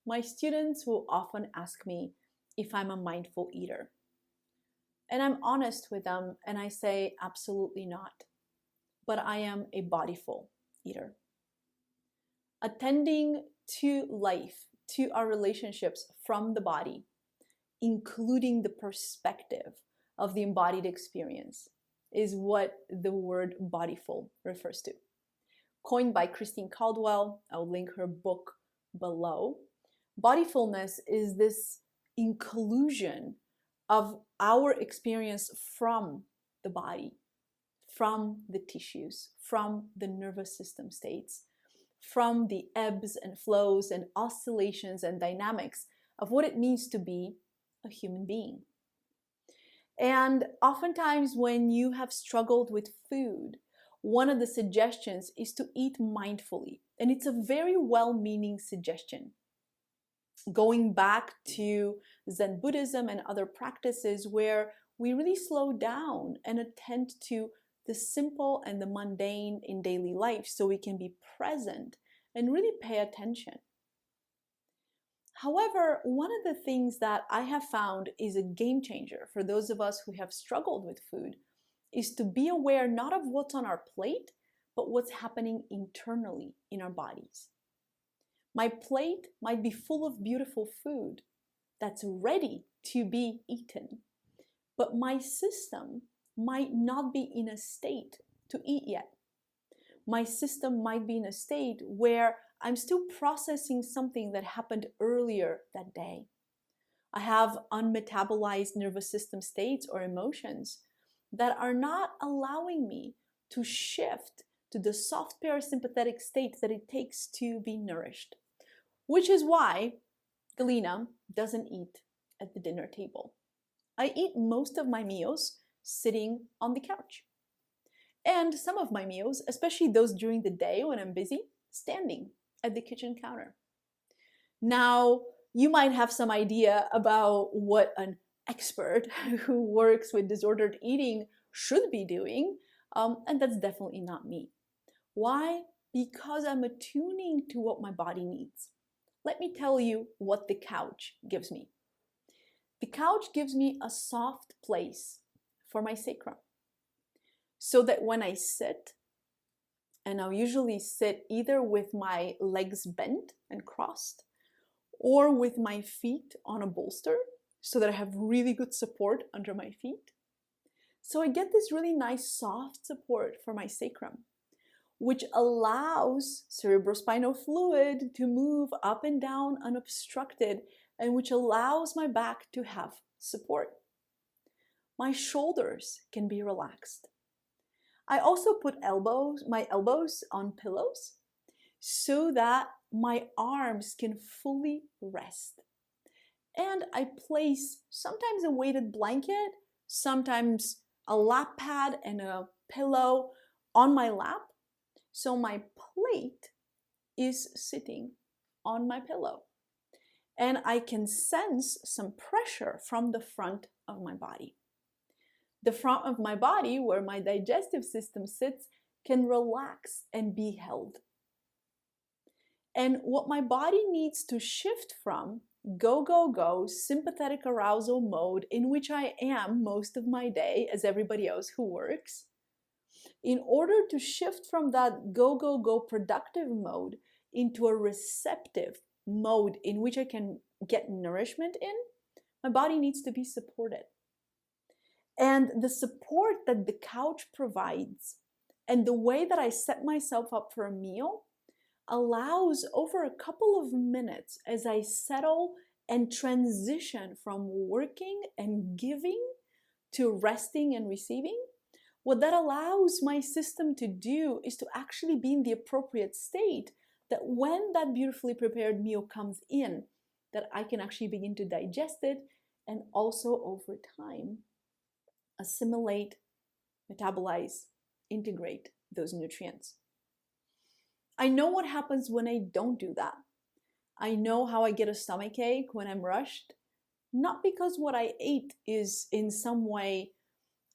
my students will often ask me if I'm a mindful eater. And I'm honest with them and I say, absolutely not. But I am a bodyful eater. Attending to life, to our relationships from the body, including the perspective of the embodied experience, is what the word bodyful refers to. Coined by Christine Caldwell, I'll link her book below. Bodyfulness is this inclusion of our experience from the body, from the tissues, from the nervous system states, from the ebbs and flows and oscillations and dynamics of what it means to be a human being. And oftentimes when you have struggled with food, one of the suggestions is to eat mindfully. And it's a very well-meaning suggestion. Going back to Zen Buddhism and other practices where we really slow down and attend to the simple and the mundane in daily life so we can be present and really pay attention. However, one of the things that I have found is a game changer for those of us who have struggled with food is to be aware not of what's on our plate, but what's happening internally in our bodies. My plate might be full of beautiful food that's ready to be eaten, but my system might not be in a state to eat yet. My system might be in a state where I'm still processing something that happened earlier that day. I have unmetabolized nervous system states or emotions that are not allowing me to shift to the soft parasympathetic state that it takes to be nourished. Which is why Galina doesn't eat at the dinner table. I eat most of my meals sitting on the couch. And some of my meals, especially those during the day when I'm busy, standing at the kitchen counter. Now, you might have some idea about what an expert who works with disordered eating should be doing, and that's definitely not me. Why? Because I'm attuning to what my body needs. Let me tell you what the couch gives me. The couch gives me a soft place for my sacrum, so that when I sit, and I'll usually sit either with my legs bent and crossed, or with my feet on a bolster, so that I have really good support under my feet. So I get this really nice soft support for my sacrum, which allows cerebrospinal fluid to move up and down unobstructed, and which allows my back to have support. My shoulders can be relaxed. I also put my elbows on pillows so that my arms can fully rest. And I place sometimes a weighted blanket, sometimes a lap pad and a pillow on my lap. So my plate is sitting on my pillow. And I can sense some pressure from the front of my body. The front of my body, where my digestive system sits, can relax and be held. And what my body needs to shift from go, go, go, sympathetic arousal mode, in which I am most of my day, as everybody else who works, in order to shift from that go, go, go productive mode into a receptive mode in which I can get nourishment in, my body needs to be supported. And the support that the couch provides and the way that I set myself up for a meal allows over a couple of minutes as I settle and transition from working and giving to resting and receiving. What that allows my system to do is to actually be in the appropriate state that when that beautifully prepared meal comes in, that I can actually begin to digest it and also over time assimilate, metabolize, integrate those nutrients. I know what happens when I don't do that. I know how I get a stomach ache when I'm rushed, not because what I ate is in some way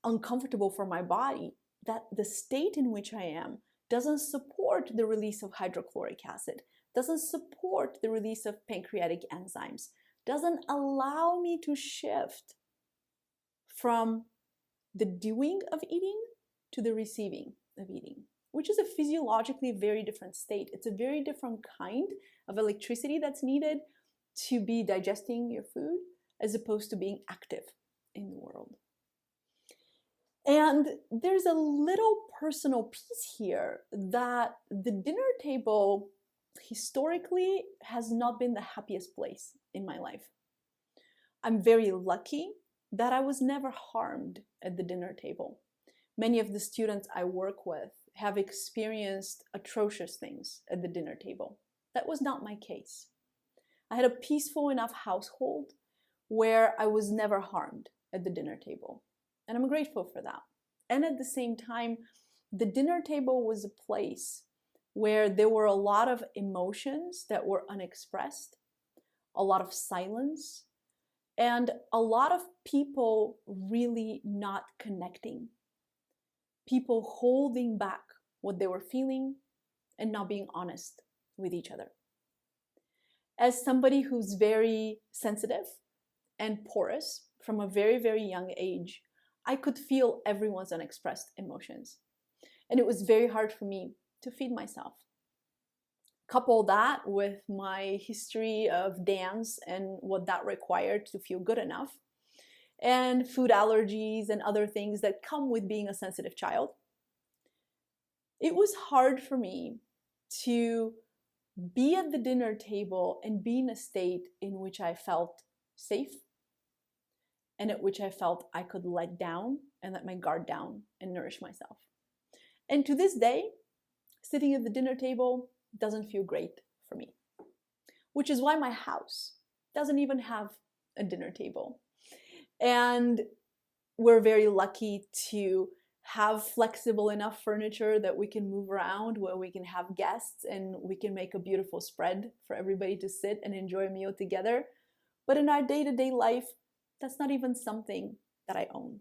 uncomfortable for my body, that the state in which I am doesn't support the release of hydrochloric acid, doesn't support the release of pancreatic enzymes, doesn't allow me to shift from the doing of eating to the receiving of eating, which is a physiologically very different state. It's a very different kind of electricity that's needed to be digesting your food as opposed to being active in the world. And there's a little personal piece here that the dinner table historically has not been the happiest place in my life. I'm very lucky that I was never harmed at the dinner table. Many of the students I work with have experienced atrocious things at the dinner table. That was not my case. I had a peaceful enough household where I was never harmed at the dinner table. And I'm grateful for that. And at the same time, the dinner table was a place where there were a lot of emotions that were unexpressed, a lot of silence, and a lot of people really not connecting. People holding back what they were feeling and not being honest with each other. As somebody who's very sensitive and porous from a very, very young age, I could feel everyone's unexpressed emotions. And it was very hard for me to feed myself. Couple that with my history of dance and what that required to feel good enough, and food allergies and other things that come with being a sensitive child. It was hard for me to be at the dinner table and be in a state in which I felt safe and at which I felt I could let down and let my guard down and nourish myself. And to this day, sitting at the dinner table doesn't feel great for me, which is why my house doesn't even have a dinner table. And we're very lucky to have flexible enough furniture that we can move around, where we can have guests and we can make a beautiful spread for everybody to sit and enjoy a meal together. But in our day-to-day life, that's not even something that I own.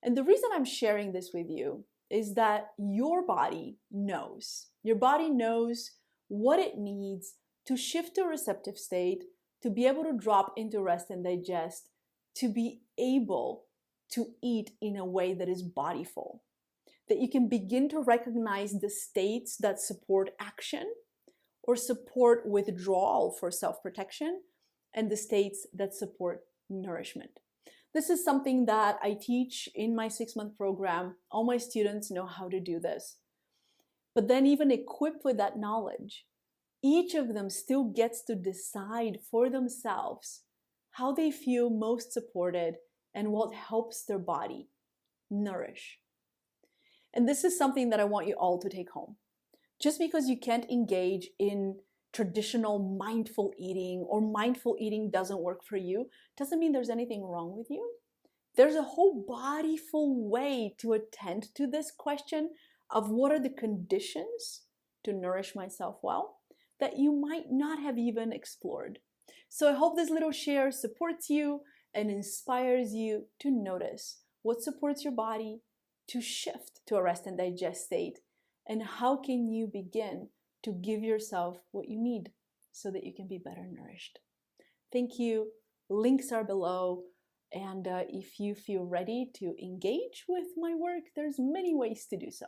And the reason I'm sharing this with you is that your body knows. Your body knows what it needs to shift to a receptive state, to be able to drop into rest and digest, to be able to eat in a way that is bodyful, that you can begin to recognize the states that support action or support withdrawal for self-protection, and the states that support nourishment. This is something that I teach in my 6-month program. All my students know how to do this. But then even equipped with that knowledge, each of them still gets to decide for themselves how they feel most supported and what helps their body nourish. And this is something that I want you all to take home. Just because you can't engage in traditional mindful eating or mindful eating doesn't work for you, doesn't mean there's anything wrong with you. There's a whole bodyful way to attend to this question of what are the conditions to nourish myself well that you might not have even explored. So I hope this little share supports you and inspires you to notice what supports your body to shift to a rest and digest state, and how can you begin to give yourself what you need so that you can be better nourished. Thank you. Links are below. And if you feel ready to engage with my work, there's many ways to do so.